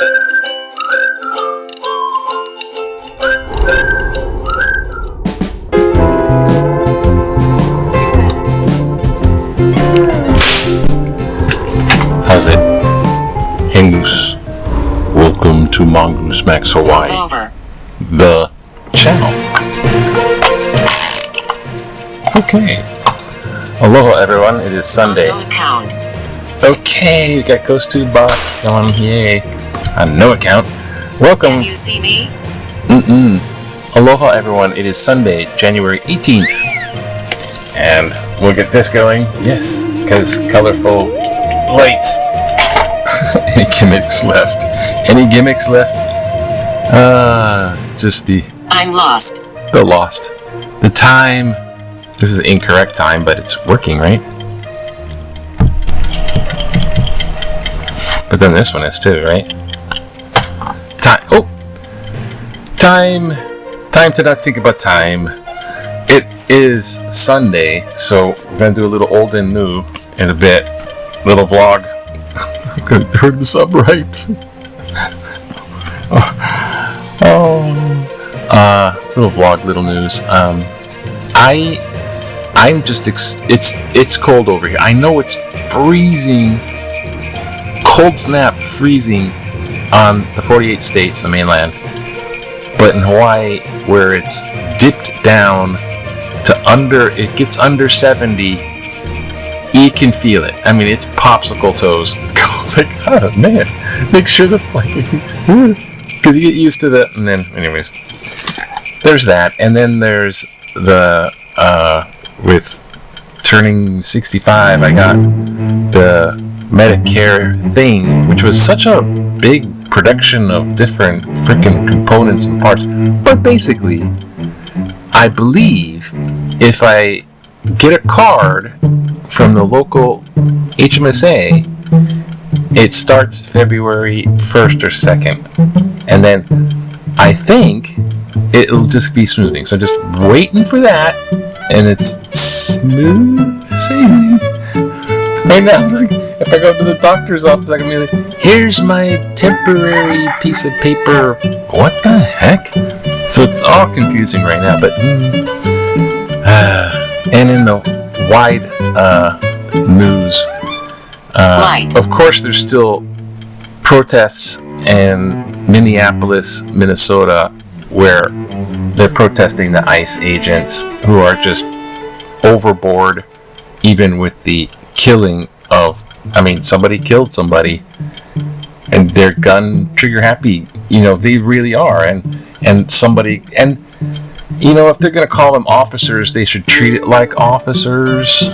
How's it? Hengus. Welcome to Mongoose Max Hawaii, the channel. Okay. Aloha everyone, it is Sunday. Okay, we got Ghost Tube box going, yay. On no account. Welcome. Can you see me? Aloha everyone, it is Sunday, January 18th. And we'll get this going, yes, because colorful lights. Any gimmicks left? Just I'm lost. The lost. The time. This is incorrect time, but it's working, right? But then this one is too, right? Time to not think about time. It is Sunday, so we're gonna do a little old and new in a bit. Little vlog. I'm gonna heard this up right. Little vlog, little news. I'm just it's cold over here. I know it's freezing, cold snap freezing on the 48 states, the mainland. But in Hawaii, where it's dipped down to it gets under 70, you can feel it. I mean, it's popsicle toes. It's like, oh man, make sure the because you get used to that, and then anyways, there's that, and then there's the with turning 65, I got the Medicare thing, which was such a big production of different freaking components and parts. But basically, I believe if I get a card from the local HMSA, it starts February 1st or 2nd, and then I think it'll just be smoothing. So just waiting for that, and it's smooth sailing. Right now, like, if I go to the doctor's office, I can be like, here's my temporary piece of paper. What the heck? So it's all confusing right now, but and in the wide news, of course there's still protests in Minneapolis, Minnesota, where they're protesting the ICE agents who are just overboard, even with the killing of, somebody killed somebody, and they're gun trigger happy. They really are, and somebody, and if they're gonna call them officers, they should treat it like officers.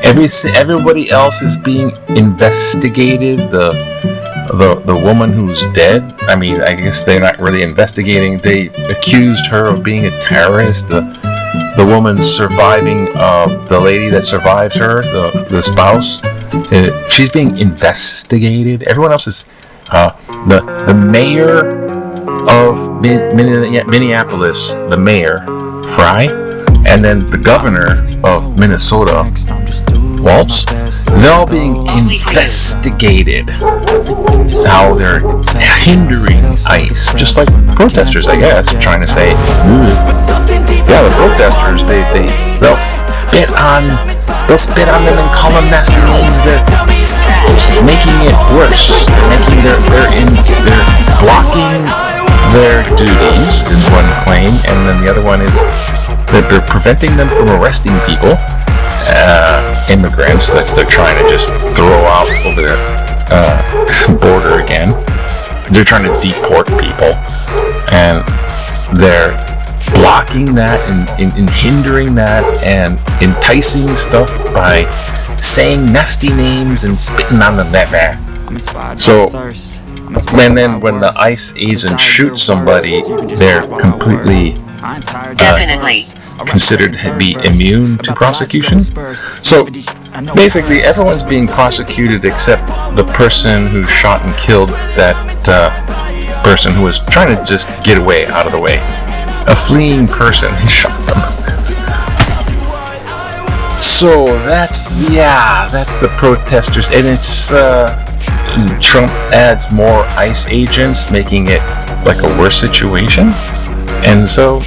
Everybody else is being investigated. The woman who's dead, I guess they're not really investigating. They accused her of being a terrorist. The woman surviving, the lady that survives her, the spouse, she's being investigated. Everyone else is, the mayor of Minneapolis, the mayor, Fry, and then the governor of Minnesota, Waltz, they're all being investigated. How they're hindering ICE, just like protesters, I guess, trying to say, yeah, the protesters, they'll spit on them and call them nasty names. They're making it worse. They're blocking their duties, is one claim, and then the other one is that they're preventing them from arresting people. Immigrants that they're trying to just throw out over the border again. They're trying to deport people, and they're blocking that and hindering that and enticing stuff by saying nasty names and spitting on them. So, and then when the ICE agents shoot somebody, they're completely definitely considered to be immune to prosecution. So basically everyone's being prosecuted except the person who shot and killed that person who was trying to just get away, out of the way. A fleeing person shot them. So that's the protesters, and it's Trump adds more ICE agents, making it like a worse situation. And so,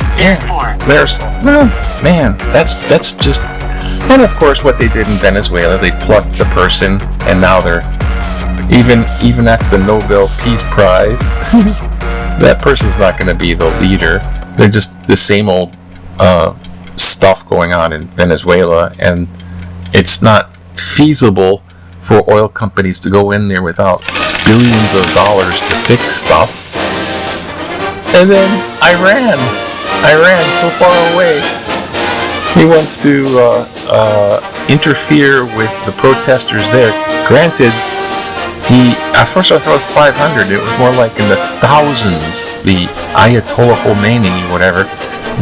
that's just, and of course what they did in Venezuela, they plucked the person, and now they're, even at the Nobel Peace Prize, that person's not going to be the leader. They're just the same old stuff going on in Venezuela, and it's not feasible for oil companies to go in there without billions of dollars to fix stuff. And then Iran so far away, he wants to interfere with the protesters there. Granted, at first I thought it was 500, it was more like in the thousands. The Ayatollah Khomeini, whatever,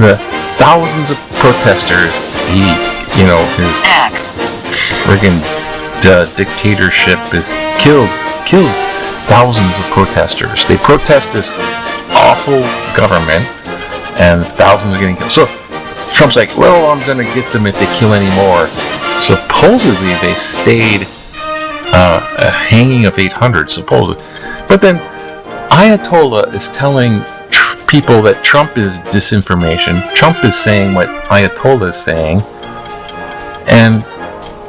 the thousands of protesters, his friggin' dictatorship has killed thousands of protesters. They protest this awful government, and thousands are getting killed. So Trump's like, well, I'm gonna get them if they kill any more. Supposedly they stayed a hanging of 800, supposedly. But then Ayatollah is telling people that Trump is disinformation. Trump is saying what Ayatollah is saying, and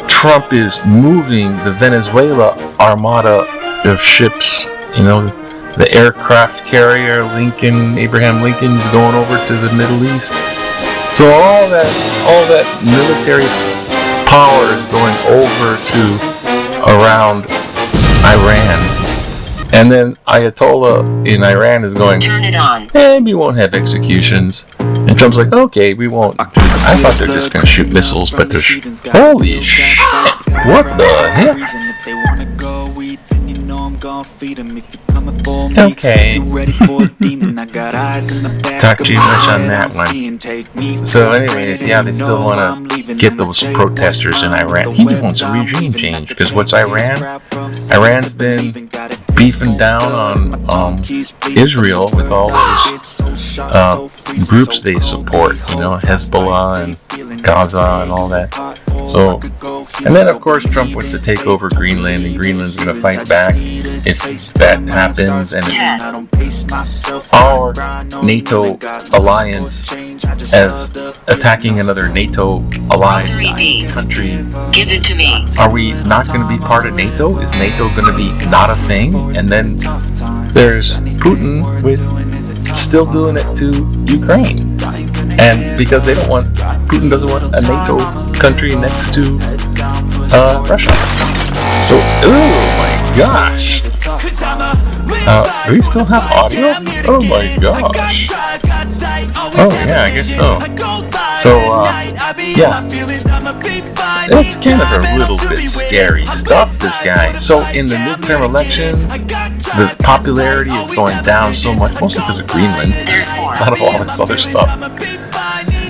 Trump is moving the Venezuela Armada of ships, the aircraft carrier Abraham Lincoln's going over to the Middle East. So all that military power is going over to around Iran. And then Ayatollah in Iran is going, turn it on. We won't have executions. And Trump's like, okay, we won't. I thought they're just going to shoot missiles, but they're holy shit. What the heck? Okay. Talk too much on that one. So anyways, they still want to get those protesters in Iran. He wants a regime change, because what's Iran? Iran's been beefing down on Israel with all those groups they support, Hezbollah and Gaza and all that. So, and then of course Trump wants to take over Greenland, and Greenland's going to fight back if that happens, and our NATO alliance as attacking another NATO allied country. Give it to me. Are we not going to be part of NATO? Is NATO going to be not a thing? And then there's Putin with still doing it to Ukraine. And because Putin doesn't want a NATO country next to Russia. So, oh my gosh. Do we still have audio? Oh my gosh. Oh yeah, I guess so. So, it's kind of a little bit scary stuff, this guy. So in the midterm elections, the popularity is going down so much, mostly because of Greenland, not of all this other stuff.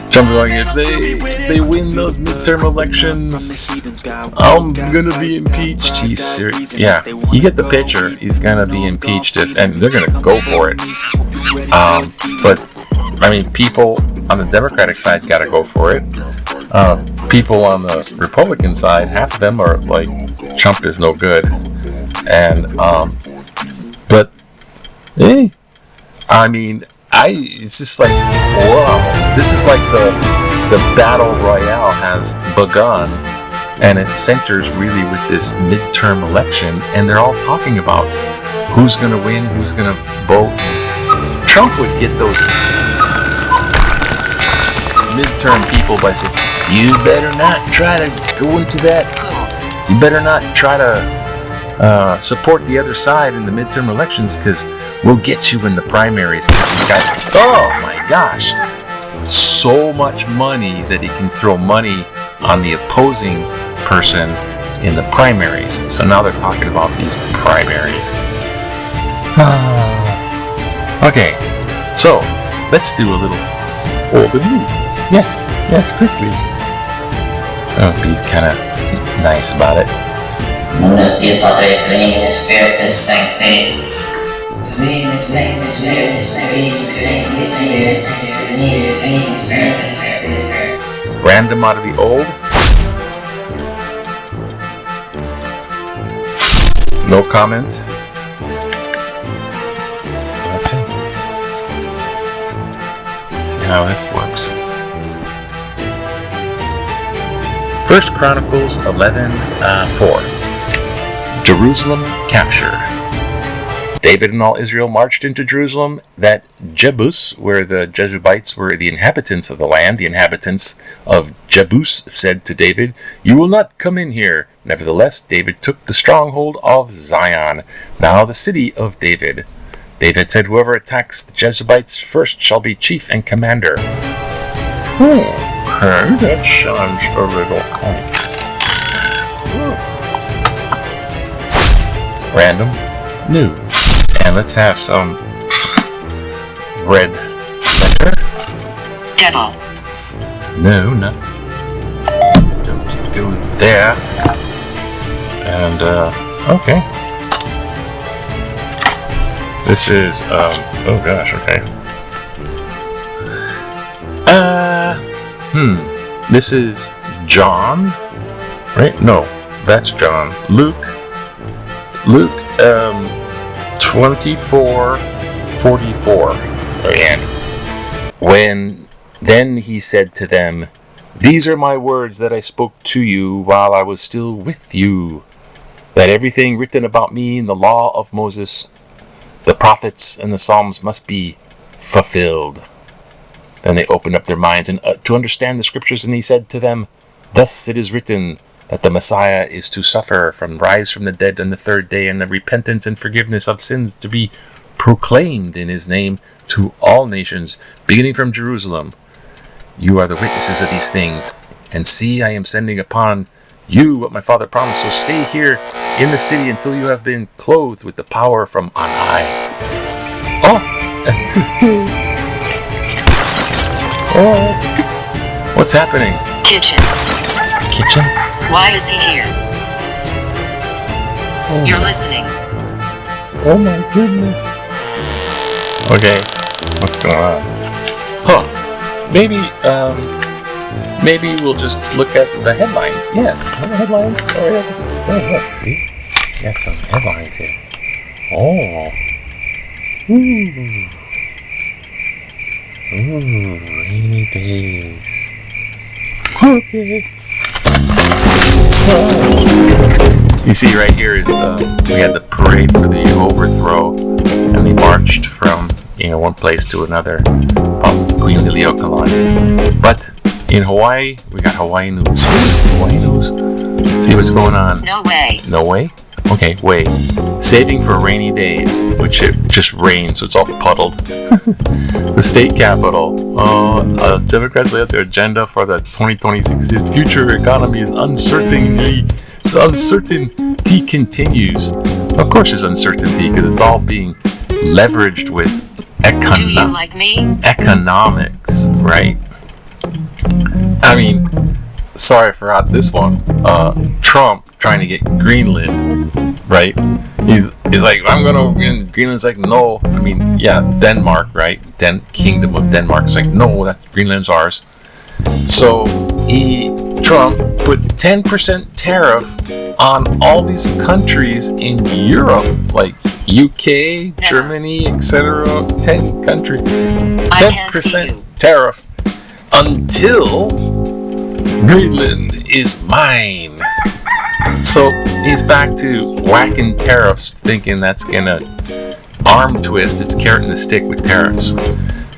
Trump going, if they win those midterm elections, I'm gonna be impeached. He's serious. Yeah, you get the picture. He's gonna be impeached, and they're gonna go for it. But I mean, people on the Democratic side gotta go for it. People on the Republican side, half of them are like, Trump is no good. And but hey, I mean, it's just like, wow, this is like the battle royale has begun, and it centers really with this midterm election, and they're all talking about who's going to win, who's going to vote. Trump would get those midterm people by saying, you better not try to go into that, you better not try to support the other side in the midterm elections, because we'll get you in the primaries. Because these guys, oh my gosh, so much money that he can throw money on the opposing person in the primaries. So now they're talking about these primaries. Okay, so let's do a little old and new. Yes, quickly. Oh, he's kind of nice about it. Random out of the old. No comment. Let's see. Let's see how this works. 1 Chronicles 11:4. Jerusalem capture. David and all Israel marched into Jerusalem, that Jebus, where the Jebusites were the inhabitants of the land. The inhabitants of Jebus said to David, "You will not come in here." Nevertheless, David took the stronghold of Zion, now the city of David. David said, "Whoever attacks the Jebusites first shall be chief and commander." Okay, that sounds a little random news. And let's have some red pepper. Devil. No, no. Don't go there. And, okay. This is, oh gosh, okay. This is John, right? No, that's John. Luke, 24:44. And then he said to them, "These are my words that I spoke to you while I was still with you, that everything written about me in the law of Moses, the prophets, and the Psalms must be fulfilled." Then they opened up their minds to understand the scriptures, and he said to them, "Thus it is written, that the Messiah is to suffer, rise from the dead on the third day, and the repentance and forgiveness of sins to be proclaimed in his name to all nations, beginning from Jerusalem. You are the witnesses of these things, and see, I am sending upon you what my Father promised, so stay here in the city until you have been clothed with the power from on high." Oh! Oh! What's happening? Kitchen. Kitchen? Why is he here? Oh. You're listening. Oh my goodness. Okay, what's going on? Huh. Maybe we'll just look at the headlines. Yes, the headlines. Oh, look, see? Got some headlines here. Oh. Ooh, rainy days. Okay. You see right here is we had the parade for the overthrow, and they marched from one place to another, Queen Liliuokalani. But in Hawaii, we got Hawaii news. Hawaii news. See what's going on. No way. No way? Okay, wait. Saving for rainy days, which it just rains, so it's all puddled. The state capitol. Democrats lay out their agenda for the 2026 future economy is uncertainty. So uncertainty continues. Of course there's uncertainty because it's all being leveraged with Do you like me? economics, right? I mean, sorry for this one. Trump trying to get Greenland, right? He's like, I'm gonna. And Greenland's like, no. I mean, yeah, Denmark, right? Kingdom of Denmark is like, no, Greenland's ours. So Trump put 10% tariff on all these countries in Europe, like UK, Germany, etc. 10 countries, 10% tariff until Greenland is mine. So he's back to whacking tariffs, thinking that's gonna arm twist. It's carrot and the stick with tariffs,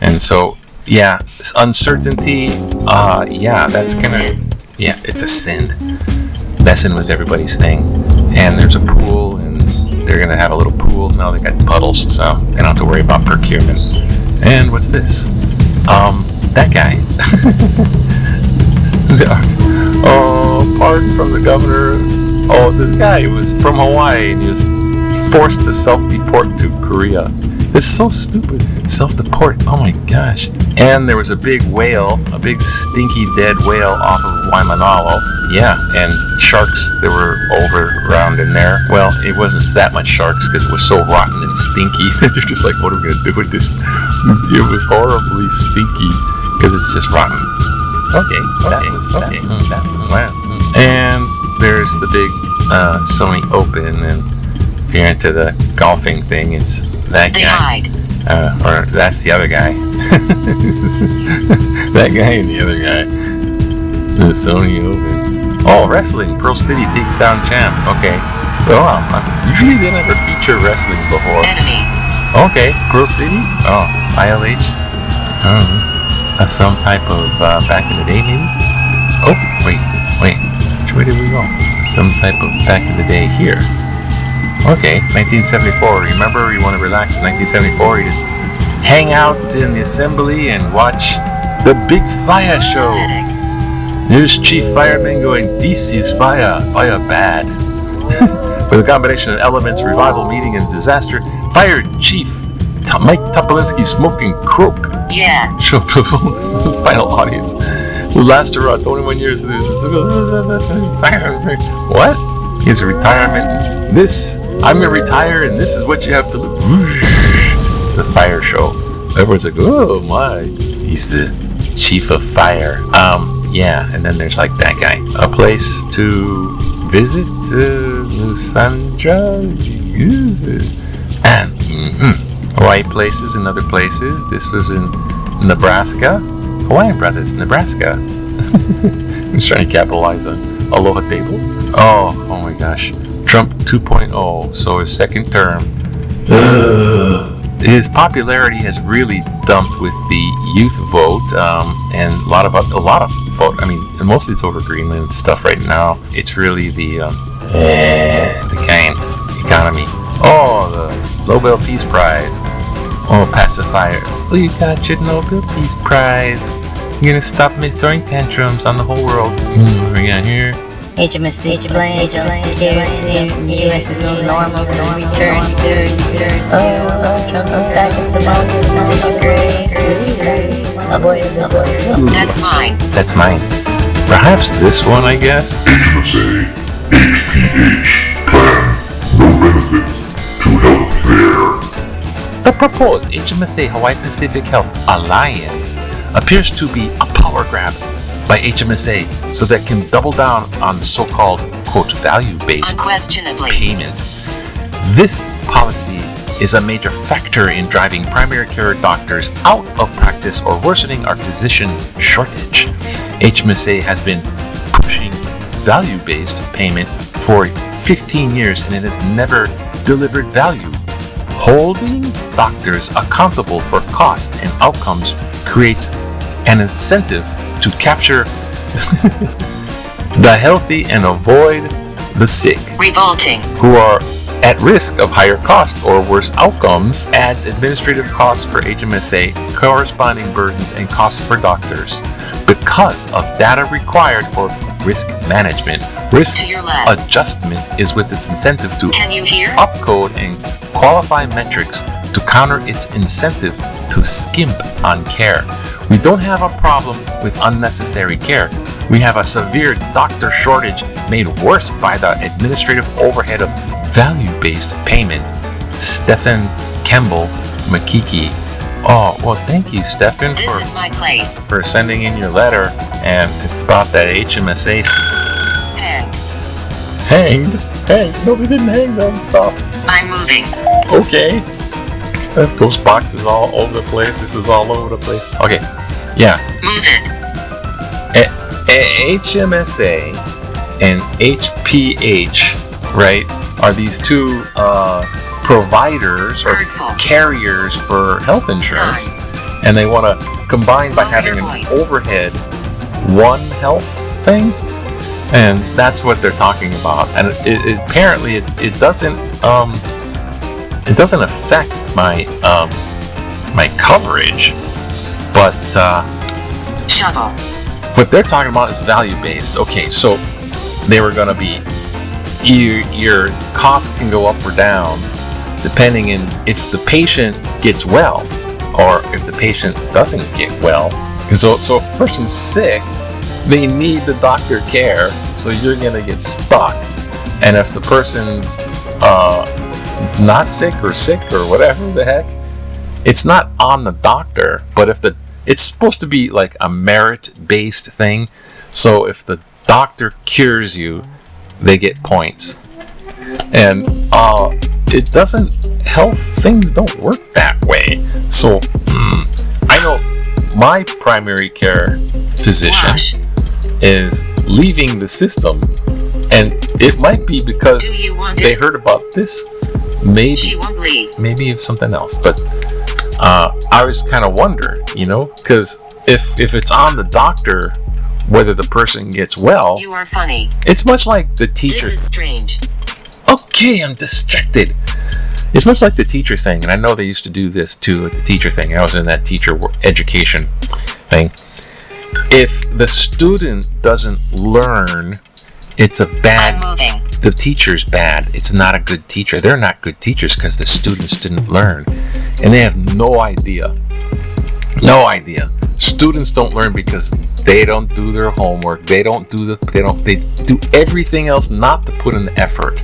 and so yeah, uncertainty. That's gonna it's a sin. Messing with everybody's thing. And there's a pool, and they're gonna have a little pool. Now they got puddles, so they don't have to worry about procurement. And what's this? That guy. Pardon from the governor. Oh, this guy was from Hawaii, and he was forced to self-deport to Korea. This is so stupid. Self-deport. Oh my gosh. And there was a big whale, a big stinky dead whale off of Waimanalo. Yeah, and sharks that were around in there. Well, it wasn't that much sharks because it was so rotten and stinky that they're just like, what are we going to do with this? It was horribly stinky because it's just rotten. Okay. That was wow. And there's the big Sony Open, and If you're into the golfing thing, it's that They guy. hide. Or that's the other guy. That guy and the other guy. The Sony Open. Oh, wrestling. Pro City takes down champ. Okay. Oh, usually they never feature wrestling before. Enemy. Okay, Pro City? Oh, ILH? That's some type of back in the day, maybe? Oh, wait. Which way did we go? Some type of back in the day here. Okay, 1974. Remember, you want to relax in 1974, you just hang out in the assembly and watch the big fire show. There's Chief Fireman going, "This is fire bad." With a combination of elements, revival, meeting, and disaster, Fire Chief Mike Topolinsky smoking croak. Yeah. Show up for the final audience. Who last around 21 years. What? His retirement. I'm gonna retire, and this is what you have to do. It's a fire show. Everyone's like, oh my, he's the chief of fire. Yeah, and then there's like that guy. A place to visit, Lusandra, and Hawaii places and other places. This was in Nebraska. Hawaiian Brothers, Nebraska. I'm just trying to capitalize on Aloha Table. Oh my gosh. Trump 2.0, so his second term. His popularity has really dumped with the youth vote, and a lot of vote. I mean, mostly it's over Greenland stuff right now. It's really the kind economy. Oh, the Nobel Peace Prize. Oh, pacifier. Oh, you got your Nobel Peace Prize. You're gonna stop me throwing tantrums on the whole world. What we got here? HMSC plane, US is no normal, return. Trump comes back and disgrace. That's mine. Perhaps this one, I guess? HMSA, HPH, plan, no benefit to health care. The proposed HMSA Hawaii Pacific Health Alliance appears to be a power grab by HMSA so that can double down on so-called, quote, value-based Unquestionably. payment. This policy is a major factor in driving primary care doctors out of practice or worsening our physician shortage. HMSA has been pushing value-based payment for 15 years and it has never delivered value. Holding doctors accountable for cost and outcomes creates an incentive to capture the healthy and avoid the sick, Revolting. who are at risk of higher cost or worse outcomes, adds administrative costs for HMSA, corresponding burdens and costs for doctors. Because of data required for risk management, risk To your left. adjustment is with its incentive to Can you hear? upcode and qualify metrics to counter its incentive to skimp on care. We don't have a problem with unnecessary care. We have a severe doctor shortage made worse by the administrative overhead of value-based payment. Stephen Campbell McKeekey. Oh, well, thank you, Stephen, This is my place. for sending in your letter. And it's about that HMSA. Hang. Hanged? No, they didn't hang them. Stop. I'm moving. Okay. Those boxes all over the place. This is all over the place. Okay. Yeah. Move it. HMSA and HPH, right, are these two providers or Hurtful. carriers for health insurance, and they want to combine by Lower having your an voice. overhead one health thing, and that's what they're talking about. And apparently it doesn't affect my my coverage, but Shovel. what they're talking about is value-based. Okay, so they were going to be your cost can go up or down depending on if the patient gets well or if the patient doesn't get well. So if a person's sick, they need the doctor care, so you're going to get stuck. And if the person's not sick or whatever the heck, it's not on the doctor, but it's supposed to be like a merit-based thing. So if the doctor cures you, they get points. And it doesn't, health things don't work that way. So I know my primary care physician Wash. is leaving the system, and it might be because Do you want they it? heard about this. She Maybe won't leave. it's something else. But I was kind of wonder, because if it's on the doctor whether the person gets well, You are funny. it's much like the teacher. This is strange. Okay, I'm distracted. It's much like the teacher thing, and I know they used to do this too at the teacher thing. I was in that teacher education thing. If the student doesn't learn, it's a I'm bad. moving. The teacher's bad. It's not a good teacher. They're not good teachers because the students didn't learn, and they have no idea. No idea. Students don't learn because they don't do their homework. They do everything else not to put in the effort.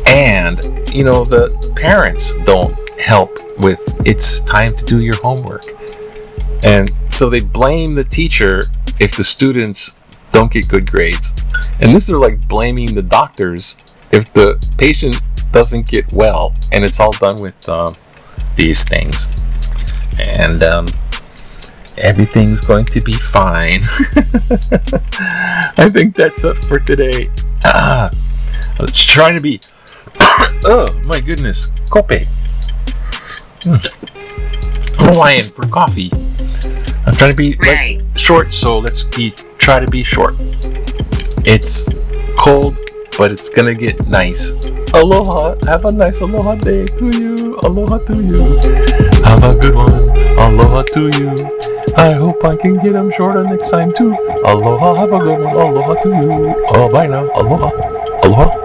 And, the parents don't help with, it's time to do your homework. And so they blame the teacher if the students don't get good grades. And this is like blaming the doctors if the patient doesn't get well. And it's all done with these things. And everything's going to be fine. I think that's it for today. I was trying to be oh my goodness, Kope. Hawaiian for coffee. I'm trying to be Right. short, so let's try to be short. It's cold, but it's gonna get nice. Aloha. Have a nice aloha day to you. Aloha to you. Have a good one. Aloha to you. I hope I can get them shorter next time too. Aloha. Have a good one. Aloha to you. Oh, bye now. Aloha. Aloha.